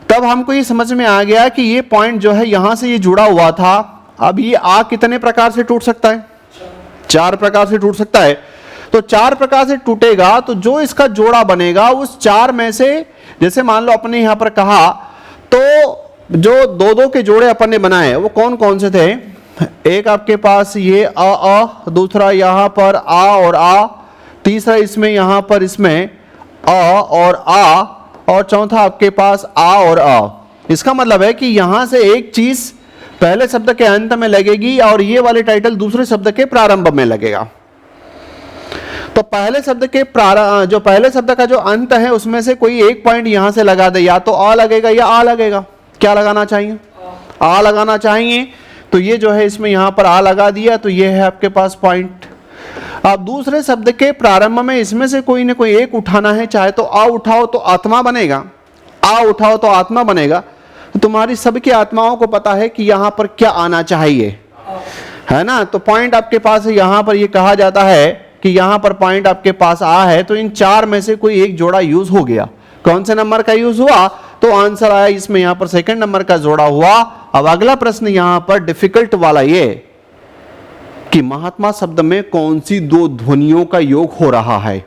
तब हमको ये समझ में आ गया कि ये पॉइंट जो है यहां से ये जुड़ा हुआ था। अब ये आ कितने प्रकार से टूट सकता है, 4 प्रकार से टूट सकता है। तो 4 प्रकार से टूटेगा तो जो इसका जोड़ा बनेगा उस 4 में से, जैसे मान लो अपने यहां पर कहा तो जो 2-2 के जोड़े अपन ने बनाए वो कौन कौन से थे। एक आपके पास ये अ, दूसरा यहां पर आ और आ, तीसरा इसमें यहां पर इसमें अ और आ, और चौथा आपके पास आ और अ। इसका मतलब है कि यहां से एक चीज पहले शब्द के अंत में लगेगी और ये वाले टाइटल दूसरे शब्द के प्रारंभ में लगेगा। तो पहले शब्द के जो पहले शब्द का जो अंत है उसमें से कोई एक पॉइंट यहां से लगा दे, या तो अ लगेगा या आ लगेगा। क्या लगाना चाहिए, आ लगाना चाहिए। तो ये जो है इसमें यहां पर आ लगा दिया, तो ये है आपके पास पॉइंट। अब दूसरे शब्द के प्रारंभ में इसमें से कोई ना कोई एक उठाना है, चाहे तो आ उठाओ तो आत्मा बनेगा, आ उठाओ तो आत्मा बनेगा। तो तुम्हारी सबकी आत्माओं को पता है कि यहां पर क्या आना चाहिए, है ना। तो पॉइंट आपके पास है, यहां पर ये कहा जाता है कि यहां पर पॉइंट आपके पास आ है, तो इन चार में से कोई एक जोड़ा यूज हो गया। कौन से नंबर का यूज हुआ, तो आंसर आया इसमें यहां पर सेकंड नंबर का जोड़ा हुआ। अब अगला प्रश्न यहां पर डिफिकल्ट वाला ये कि महात्मा शब्द में कौन सी दो ध्वनियों का योग हो रहा है,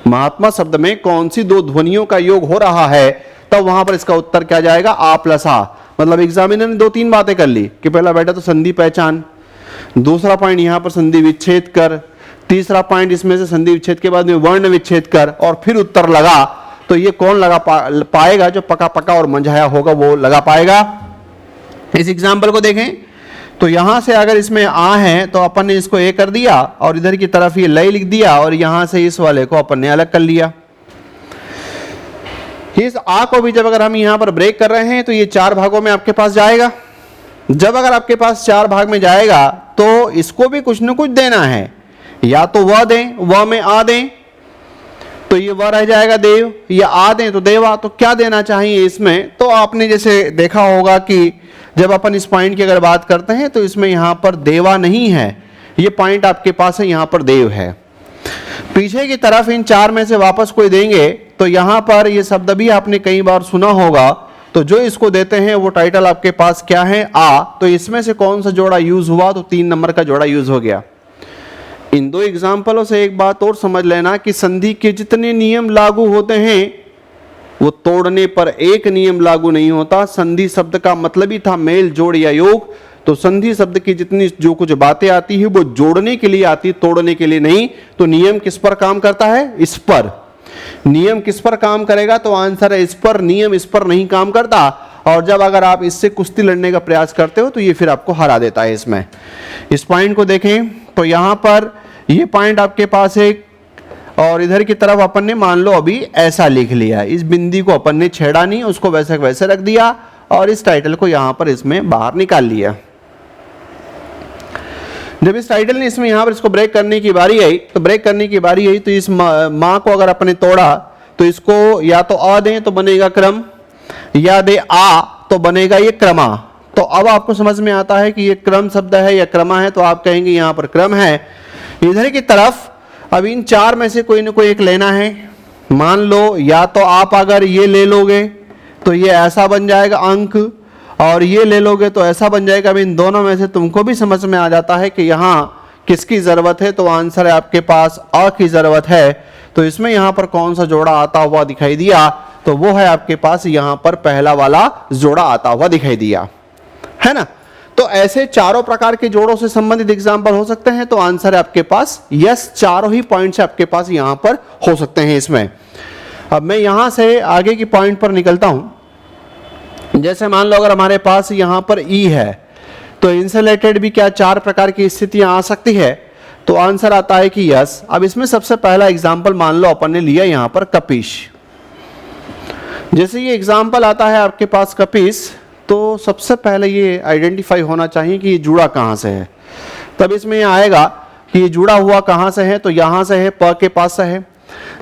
महात्मा शब्द में कौन सी दो ध्वनियों का योग हो रहा है, तब वहां पर इसका उत्तर क्या जाएगा, आ प्लस आ। मतलब एग्जामिनर ने दो तीन बातें कर ली कि पहला बेटा तो संधि पहचान, दूसरा पॉइंट यहां पर संधि विच्छेद कर, तीसरा पॉइंट इसमें से संधि विच्छेद के बाद में वर्ण विच्छेद कर, और फिर उत्तर लगा। तो ये कौन लगा पाएगा, जो पका पका और मंझाया होगा वो लगा पाएगा। इस एग्जाम्पल को देखें तो यहां से अगर इसमें आ है तो अपन ने इसको ए कर दिया और इधर की तरफ ये लय लिख दिया, और यहां से इस वाले को अपन ने अलग कर लिया। इस आ को भी जब अगर हम यहां पर ब्रेक कर रहे हैं तो ये चार भागों में आपके पास जाएगा। जब अगर आपके पास चार भाग में जाएगा तो इसको भी कुछ न कुछ देना है, या तो वह दें, वह में आ दें तो ये वह रह जाएगा देव, या आ दें तो देवा। तो क्या देना चाहिए इसमें, तो आपने जैसे देखा होगा कि जब अपन इस पॉइंट की अगर बात करते हैं तो इसमें यहां पर देवा नहीं है, ये पॉइंट आपके पास है, यहां पर देव है। पीछे की तरफ इन चार में से वापस कोई देंगे तो यहां पर ये शब्द भी आपने कई बार सुना होगा, तो जो इसको देते हैं वो टाइटल आपके पास क्या है, आ। तो इसमें से कौन सा जोड़ा यूज हुआ, तो 3 नंबर का जोड़ा यूज हो गया। इन दो एग्जाम्पलों से एक बात और समझ लेना कि संधि के जितने नियम लागू होते हैं वो तोड़ने पर एक नियम लागू नहीं होता। संधि शब्द का मतलब ही था मेल, जोड़ या योग। तो संधि शब्द की जितनी जो कुछ बातें आती है वो जोड़ने के लिए आती, तोड़ने के लिए नहीं। तो नियम किस पर काम करता है, इस पर। नियम किस पर काम करेगा, तो आंसर है इस पर, नियम इस पर नहीं काम करता। और जब अगर आप इससे कुश्ती लड़ने का प्रयास करते हो तो ये फिर आपको हरा देता है इसमें। इस पॉइंट को देखें तो यहां पर ये पॉइंट आपके पास है, और इधर की तरफ अपन ने मान लो अभी ऐसा लिख लिया, इस बिंदी को अपन ने छेड़ा नहीं, उसको वैसे वैसे रख दिया और इस टाइटल को यहां पर इसमें बाहर निकाल लिया। जब इस टाइटल ने इसमें यहां पर इसको ब्रेक करने की बारी आई, तो ब्रेक करने की बारी आई तो इस माँ को अगर अपने तोड़ा तो इसको या तो आ दें तो बनेगा क्रम, या दे आ तो बनेगा ये क्रमा। तो अब आपको समझ में आता है कि ये क्रम शब्द है या क्रमा है, तो आप कहेंगे यहां पर क्रम है। इधर की तरफ अब इन चार में से कोई ना कोई एक लेना है। मान लो या तो आप अगर ये ले लोगे तो ये ऐसा बन जाएगा अंक, और ये ले लोगे तो ऐसा बन जाएगा। अब इन दोनों में से तुमको भी समझ में आ जाता है कि यहाँ किसकी जरूरत है, तो आंसर है आपके पास अ की जरूरत है। तो इसमें यहाँ पर कौन सा जोड़ा आता हुआ दिखाई दिया, तो वो है आपके पास यहाँ पर पहला वाला जोड़ा आता हुआ दिखाई दिया, है ना। तो ऐसे चारों प्रकार के जोड़ों से संबंधित एग्जाम्पल हो सकते हैं। तो आंसर है आपके पास यस, चारों ही पॉइंट्स आपके पास यहां पर हो सकते हैं इसमें। अब मैं यहां से आगे की पॉइंट पर निकलता हूं। जैसे मान लो अगर हमारे पास यहां पर ई है तो इनसे रिलेटेड भी क्या चार प्रकार की स्थितियां आ सकती है, तो आंसर आता है कि यस। अब इसमें सबसे पहला एग्जाम्पल मान लो अपन ने लिया यहां पर कपीश। जैसे ये एग्जाम्पल आता है आपके पास कपीश, तो सबसे पहले ये आइडेंटिफाई होना चाहिए कि ये जुड़ा कहाँ से है। तब इसमें ये आएगा कि ये जुड़ा हुआ कहाँ से है, तो यहाँ से है, प के पास से है।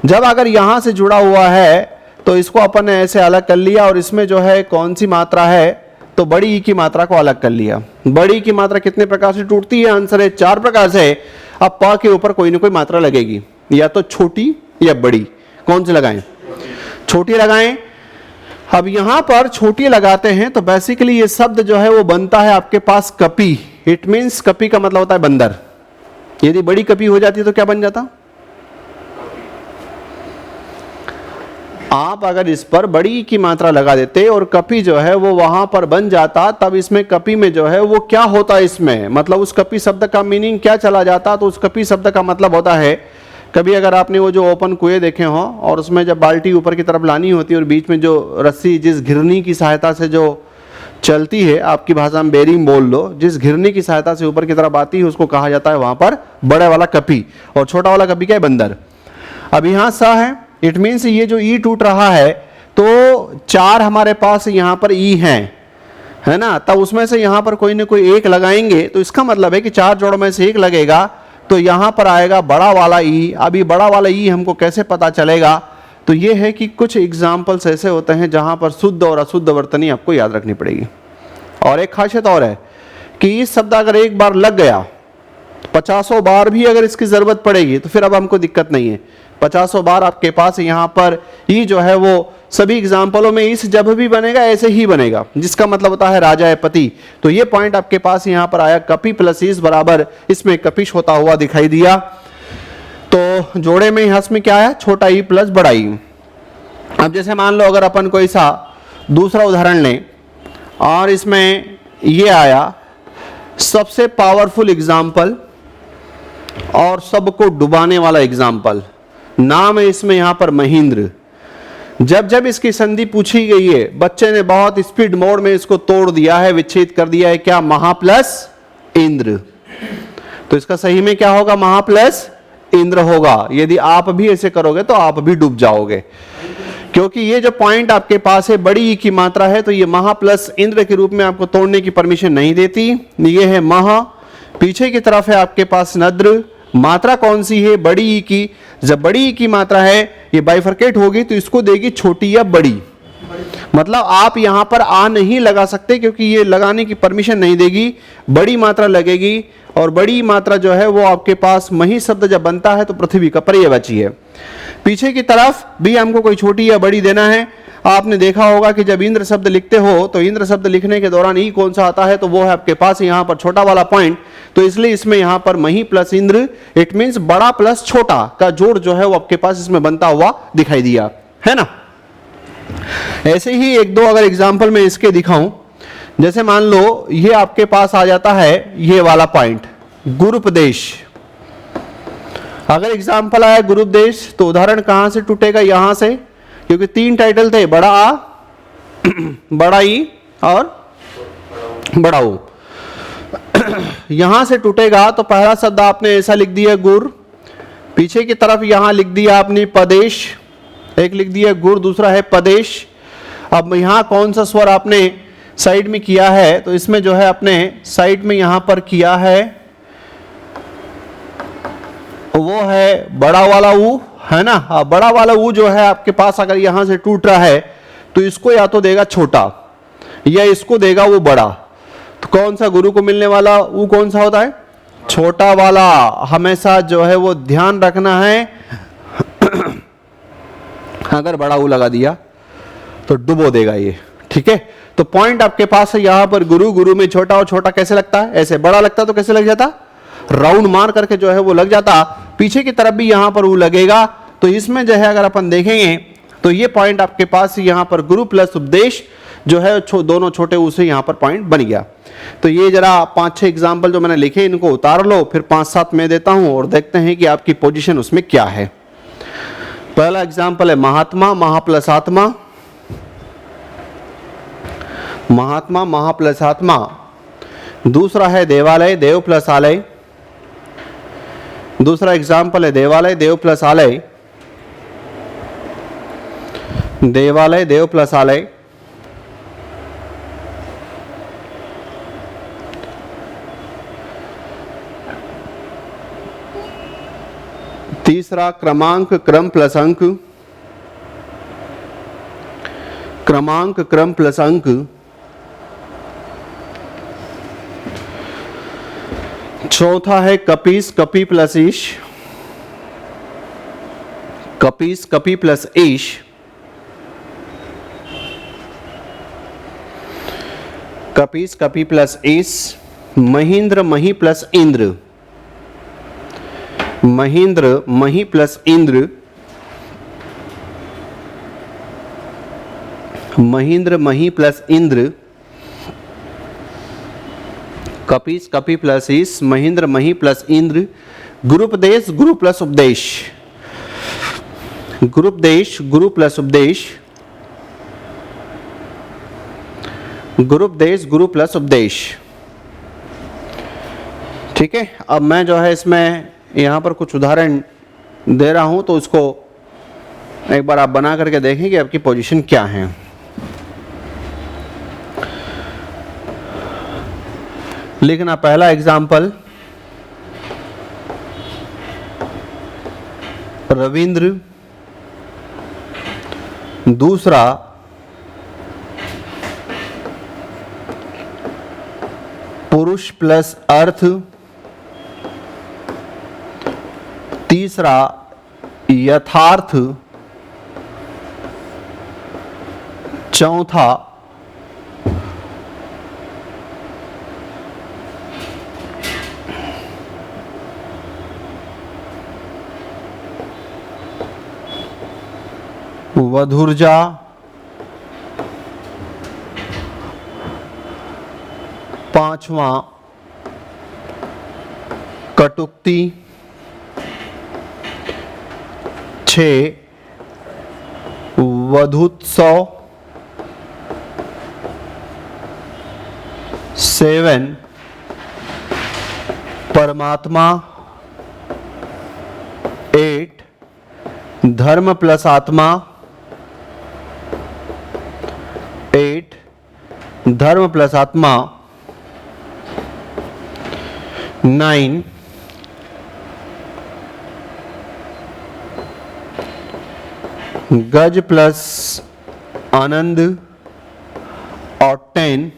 जब अगर यहाँ से जुड़ा हुआ है तो इसको अपन ने ऐसे अलग कर लिया, और इसमें जो है कौन सी मात्रा है, तो बड़ी ई की मात्रा को अलग कर लिया। बड़ी ई की मात्रा कितने प्रकार से टूटती है, आंसर है 4 प्रकार से। अब प के ऊपर कोई ना कोई मात्रा लगेगी, या तो छोटी या बड़ी। कौन सी लगाएं, छोटी लगाएं। अब यहां पर छोटी लगाते हैं तो बेसिकली ये शब्द जो है वो बनता है आपके पास कपी। इट मीन्स कपी का मतलब होता है बंदर। यदि बड़ी कपी हो जाती है तो क्या बन जाता, आप अगर इस पर बड़ी की मात्रा लगा देते और कपी जो है वो वहां पर बन जाता, तब इसमें कपी में जो है वो क्या होता है, इसमें मतलब उस कपी शब्द का मीनिंग क्या चला जाता। तो उस कपी शब्द का मतलब होता है, कभी अगर आपने वो जो ओपन कुएं देखे हो और उसमें जब बाल्टी ऊपर की तरफ लानी होती है और बीच में जो रस्सी जिस घिरनी की सहायता से जो चलती है, आपकी भाषा में बेरिंग बोल लो, जिस घिरनी की सहायता से ऊपर की तरफ आती है उसको कहा जाता है वहां पर बड़ा वाला कपी, और छोटा वाला कपी क्या है, बंदर। अब यहाँ सा है, इट मीन्स ये जो ई टूट रहा है तो 4 हमारे पास यहाँ पर ई है ना। तब उसमें से यहाँ पर कोई ना कोई एक लगाएंगे, तो इसका मतलब है कि 4 जोड़ों में से एक लगेगा। तो यहां पर आएगा बड़ा वाला ई। अभी बड़ा वाला ई हमको कैसे पता चलेगा? तो ये है कि कुछ एग्जाम्पल्स ऐसे होते हैं जहां पर शुद्ध और अशुद्ध वर्तनी आपको याद रखनी पड़ेगी। और एक खासियत और है कि इस शब्द अगर एक बार लग गया, 50 बार भी अगर इसकी जरूरत पड़ेगी तो फिर अब हमको दिक्कत नहीं है। 50 बार आपके पास यहाँ पर ई जो है वो सभी एग्जाम्पलों में इस जब भी बनेगा ऐसे ही बनेगा, जिसका मतलब होता है राजा है पति। तो ये पॉइंट आपके पास यहाँ पर आया, कपि प्लस इस बराबर इसमें कपिश होता हुआ दिखाई दिया। तो जोड़े में हंस में क्या है? छोटा ई प्लस बड़ा ई। अब जैसे मान लो अगर अपन कोई सा दूसरा उदाहरण लें और इसमें ये आया सबसे पावरफुल एग्जाम्पल और सबको डुबाने वाला एग्जाम्पल, नाम है इसमें यहां पर महेंद्र। जब जब इसकी संधि पूछी गई है, बच्चे ने बहुत स्पीड मोड में इसको तोड़ दिया है, विच्छेद कर दिया है। क्या? महा प्लस इंद्र। तो इसका सही में क्या होगा? महा प्लस इंद्र होगा। यदि आप भी ऐसे करोगे तो आप भी डूब जाओगे, क्योंकि ये जो पॉइंट आपके पास है बड़ी ई की मात्रा है, तो ये महा प्लस इंद्र के रूप में आपको तोड़ने की परमिशन नहीं देती। ये है महा, पीछे की तरफ है आपके पास नद्र। मात्रा कौन सी है? बड़ी ई की। जब बड़ी ई की मात्रा है ये बाइफरकेट होगी तो इसको देगी छोटी या बड़ी। मतलब आप यहां पर आ नहीं लगा सकते क्योंकि ये लगाने की परमिशन नहीं देगी, बड़ी मात्रा लगेगी। और बड़ी मात्रा जो है वो आपके पास मही शब्द जब बनता है तो पृथ्वी का पर्यायवाची है। पीछे की तरफ भी हमको कोई छोटी या बड़ी देना है। आपने देखा होगा कि जब इंद्र शब्द लिखते हो तो इंद्र शब्द लिखने के दौरान ई कौन सा आता है? तो वो है आपके पास यहाँ पर छोटा वाला पॉइंट। तो इसलिए इसमें यहाँ पर मही प्लस इंद्र, इट मीन्स बड़ा प्लस छोटा का जोड़ जो है वो आपके पास इसमें बनता हुआ दिखाई दिया है ना। ऐसे ही एक दो अगर एग्जाम्पल में इसके दिखाऊं, जैसे मान लो ये आपके पास आ जाता है ये वाला पॉइंट गुरुपदेश। अगर एग्जाम्पल आया गुरुपदेश तो उदाहरण कहां से टूटेगा? यहां से, क्योंकि 3 टाइटल थे, बड़ा आ, बड़ा ई और बड़ा ऊ। यहां से टूटेगा तो पहला शब्द आपने ऐसा लिख दिया गुर, पीछे की तरफ यहां लिख दिया आपने पदेश, एक लिख दिया गुर, दूसरा है पदेश। अब यहां कौन सा स्वर आपने साइड में किया है? तो इसमें जो है अपने साइड में यहां पर किया है वो है बड़ा वाला ऊ, है ना। हाँ, बड़ा वाला ऊ जो है आपके पास अगर यहां से टूट रहा है तो इसको या तो देगा छोटा या इसको देगा वो बड़ा। तो कौन सा गुरु को मिलने वाला ऊ कौन सा होता है? छोटा वाला। हमेशा जो है वो ध्यान रखना है अगर बड़ा ऊ लगा दिया तो डुबो देगा ये, ठीक है। तो पॉइंट आपके पास है यहां पर गुरु, गुरु में छोटा, और छोटा कैसे लगता है? ऐसे। बड़ा लगता तो कैसे लग जाता? राउंड मार करके जो है वो लग जाता। पीछे की तरफ भी यहां पर वो लगेगा। तो इसमें जो है अगर अपन देखेंगे तो ये पॉइंट आपके पास यहां पर गुरु प्लस उपदेश जो है दोनों छोटे उसे यहां पर पॉइंट बन गया। तो ये जरा 5-6 एग्जाम्पल जो मैंने लिखे इनको उतार लो, फिर 5-7 में देता हूं और देखते हैं कि आपकी पोजीशन उसमें क्या है। पहला एग्जाम्पल है महात्मा, महा प्लस आत्मा। महात्मा, महा प्लस आत्मा। दूसरा है देवालय, देव प्लस आलय। दूसरा एग्जाम्पल है देवालय, देव प्लस आलय। देवालय, देव प्लस आलय। तीसरा क्रमांक, क्रम प्लस अंक। क्रमांक, क्रम प्लस अंक। चौथा है कपीस, कपि प्लस ईश। कपीस, कपि प्लस ईश। कपीस, कपि प्लस ईश। महेंद्र, मही प्लस इंद्र। महेंद्र, मही प्लस इंद्र। महेंद्र, मही प्लस इंद्र। कपीस, कपि प्लस ईश। महेंद्र, मही प्लस इंद्र। गुरुपदेश, गुरु प्लस उपदेश। गुरुपदेश, गुरु प्लस उपदेश। गुरुपदेश, गुरु प्लस उपदेश। ठीक है। अब मैं जो है इसमें यहां पर कुछ उदाहरण दे रहा हूं तो उसको एक बार आप बना करके देखें कि आपकी पोजीशन क्या है। लिखना पहला एग्जाम्पल, रविंद्र, दूसरा पुरुष प्लस अर्थ, तीसरा यथार्थ, चौथा वधुर्जा, पांचवा कटुक्ति, 6 वधुत्सव, 7 परमात्मा, 8 धर्म प्लस आत्मा, 8 धर्म प्लस आत्मा, 9 गज प्लस आनंद, और 10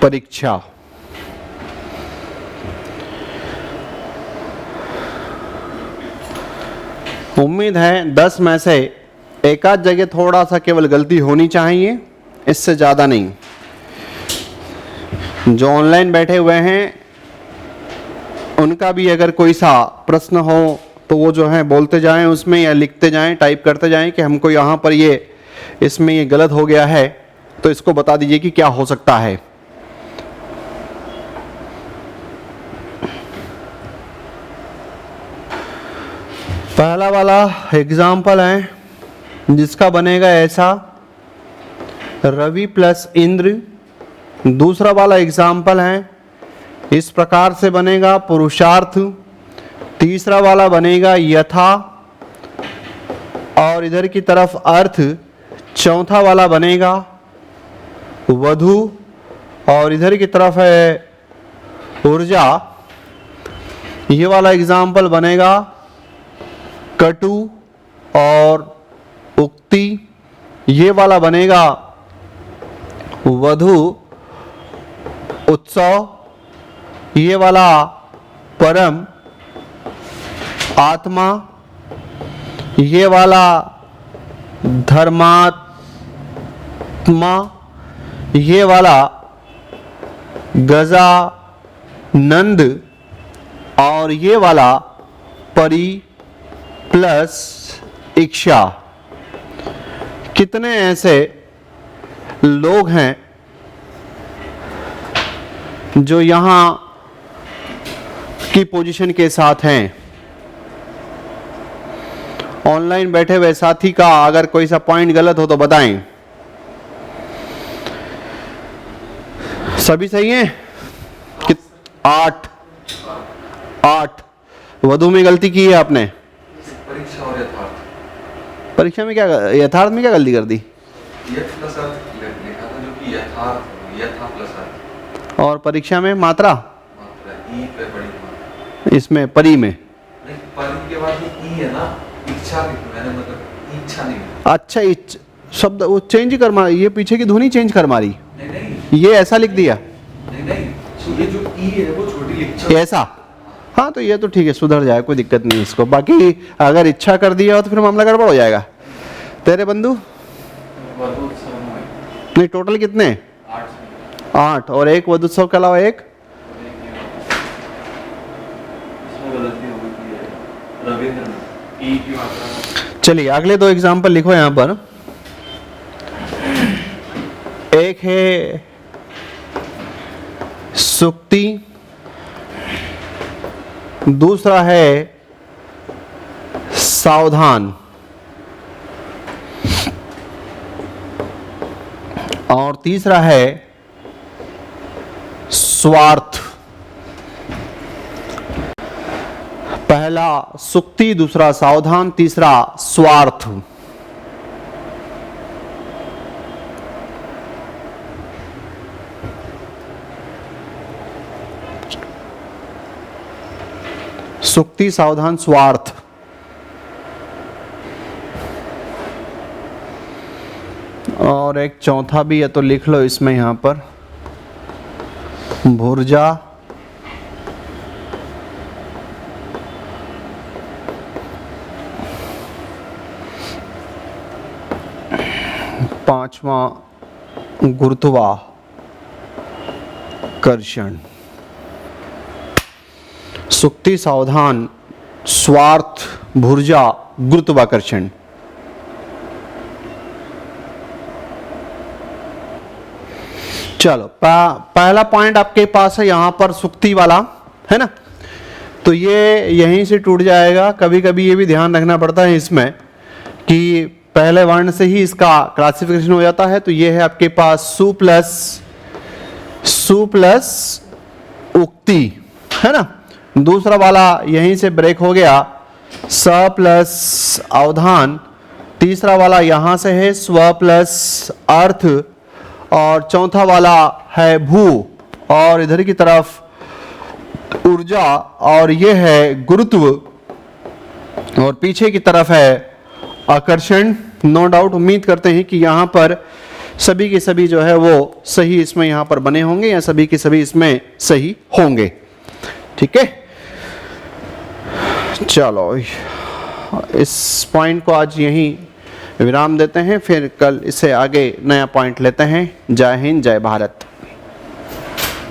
परीक्षा। उम्मीद है 10 में से एक आध जगह थोड़ा सा केवल गलती होनी चाहिए, इससे ज़्यादा नहीं। जो ऑनलाइन बैठे हुए हैं उनका भी अगर कोई सा प्रश्न हो तो वो जो है बोलते जाएं उसमें, या लिखते जाएं, टाइप करते जाएं कि हमको यहाँ पर इसमें ये गलत हो गया है, तो इसको बता दीजिए कि क्या हो सकता है। पहला वाला एग्जाम्पल है जिसका बनेगा ऐसा, रवि प्लस इंद्र। दूसरा वाला एग्जाम्पल है इस प्रकार से बनेगा, पुरुषार्थ। तीसरा वाला बनेगा यथा, और इधर की तरफ अर्थ। चौथा वाला बनेगा वधु, और इधर की तरफ है ऊर्जा। ये वाला एग्जाम्पल बनेगा कटु और उक्ति। ये वाला बनेगा वधु उत्सव। ये वाला परम आत्मा। ये वाला धर्मात्मा। ये वाला गजानंद, और ये वाला परि प्लस इच्छा। कितने ऐसे लोग हैं जो यहां की पोजीशन के साथ हैं? ऑनलाइन बैठे हुए साथी का अगर कोई सा पॉइंट गलत हो तो बताएं। सभी सही हैं? 8 वधु में गलती की है आपने। परीक्षा और यथार्थ। परीक्षा में क्या, यथार्थ में क्या गलती कर दी? यथ प्लस अर्थ लिखा था, जो कि यथार्थ, यथा प्लस अर्थ। और परीक्षा में मात्रा, मात्रा ई पे पड़ी मात्रा। इसमें परी में नहीं, परी के बाद ई है ना, इच्छा लिखी मैंने, मतलब इच्छा नहीं। अच्छा, शब्द वो चेंज कर मारी, ये पीछे की ध्वनि चेंज कर मारी। नहीं नहीं, ये ऐसा लिख दिया। नहीं नहीं, ये जो ई है वो छोटी लिखा ऐसा। हाँ तो ये तो ठीक है, सुधर जाए, कोई दिक्कत नहीं इसको। बाकी अगर इच्छा कर दिया हो तो फिर मामला गड़बड़ हो जाएगा। तेरे बंधु नहीं, टोटल कितने? 8। और एक वधुत्सव के अलावा एक चलिए अगले 2 एग्जाम्पल लिखो यहां पर। एक है सुक्ति, दूसरा है सावधान, और तीसरा है स्वार्थ। पहला सुक्ति, दूसरा सावधान, तीसरा स्वार्थ। सुक्ति, सावधान, स्वार्थ। और एक चौथा भी है तो लिख लो इसमें यहां पर, भुर्जा, पांचवा गुरुत्वाकर्षण। सुक्ति, सावधान, स्वार्थ, भुर्जा, गुरुत्वाकर्षण। चलो पहला पॉइंट आपके पास है यहां पर सुक्ति वाला, है ना, तो ये यहीं से टूट जाएगा। कभी कभी ये भी ध्यान रखना पड़ता है इसमें कि पहले वर्ण से ही इसका क्लासिफिकेशन हो जाता है। तो ये है आपके पास सु प्लस उक्ति, है ना। दूसरा वाला यहीं से ब्रेक हो गया, स प्लस अवधान। तीसरा वाला यहां से है स्व प्लस अर्थ, और चौथा वाला है भू, और इधर की तरफ ऊर्जा, और ये है गुरुत्व, और पीछे की तरफ है आकर्षण। नो डाउट, उम्मीद करते हैं कि यहाँ पर सभी के सभी जो है वो सही इसमें यहाँ पर बने होंगे, या सभी के सभी इसमें सही होंगे। ठीक है, चलो इस पॉइंट को आज यहीं विराम देते हैं, फिर कल इससे आगे नया पॉइंट लेते हैं। जय हिंद, जय भारत।